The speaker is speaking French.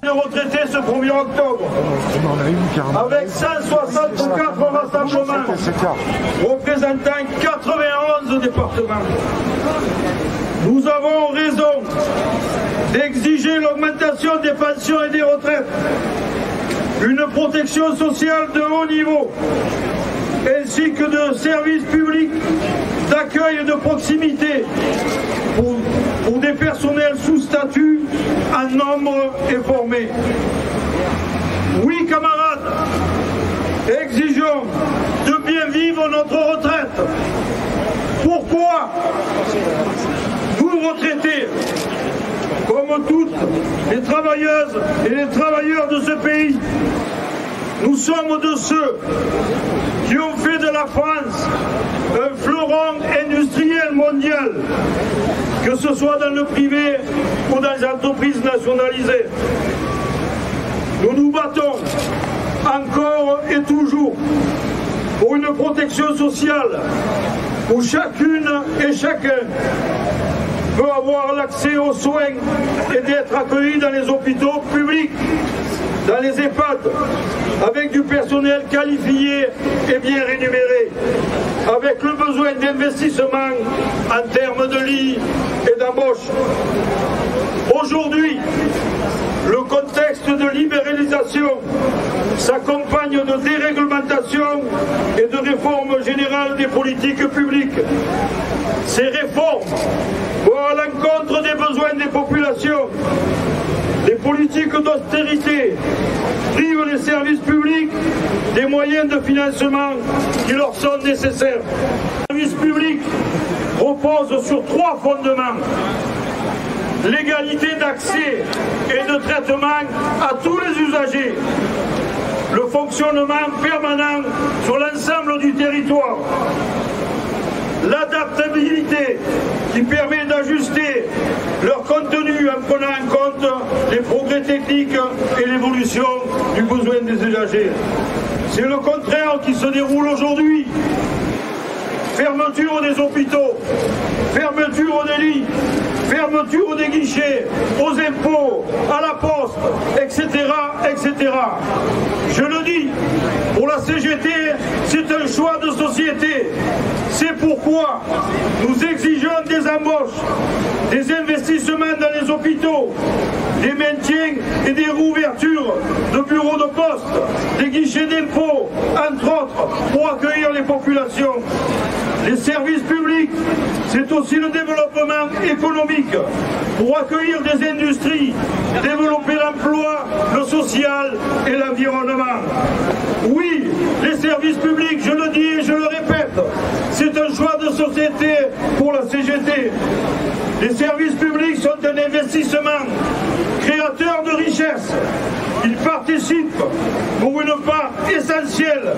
De retraités ce 1er octobre, avec 164 rassemblements représentant 91 départements. Nous avons raison d'exiger l'augmentation des pensions et des retraites, une protection sociale de haut niveau, ainsi que de services publics d'accueil et de proximité pour des personnels sous statut en nombre et formés. Oui, camarades, exigeons de bien vivre notre retraite. Pourquoi nous, retraités, comme toutes les travailleuses et les travailleurs de ce pays, nous sommes de ceux qui ont fait de la France un fleuron industriel mondial, que ce soit dans le privé ou dans les entreprises nationalisées. Nous nous battons encore et toujours pour une protection sociale où chacune et chacun peut avoir l'accès aux soins et d'être accueilli dans les hôpitaux publics, dans les EHPAD, avec du personnel qualifié et bien rémunéré, avec le besoin d'investissement en termes de lits et d'embauche. Aujourd'hui, le contexte de libéralisation s'accompagne de déréglementation et de réformes générales des politiques publiques. Ces réformes vont à l'encontre des besoins des populations. Les politiques d'austérité privent les services publics des moyens de financement qui leur sont nécessaires. Le service public repose sur 3 fondements. L'égalité d'accès et de traitement à tous les usagers. Le fonctionnement permanent sur l'ensemble du territoire. L'adaptabilité qui permet d'ajuster leur contenu en prenant en compte les progrès techniques et l'évolution du besoin des usagers. C'est le contraire qui se déroule aujourd'hui. Fermeture des hôpitaux, fermeture des lits, fermeture des guichets, aux impôts, à la poste, etc., etc. Je le dis, pour la CGT, c'est un choix de société. C'est pourquoi nous exigeons des embauches, des investissements dans les hôpitaux, des maintiens et des réouvertures de bureaux de poste, des guichets d'impôts, entre autres, pour accueillir les populations. Les services publics, c'est aussi le développement économique pour accueillir des industries, développer l'emploi, le social et l'environnement. Oui, les services publics, je le dis et je le répète, c'est un choix de société pour la CGT. Les services publics sont un investissement créateur de richesse. Ils participent pour une part essentielle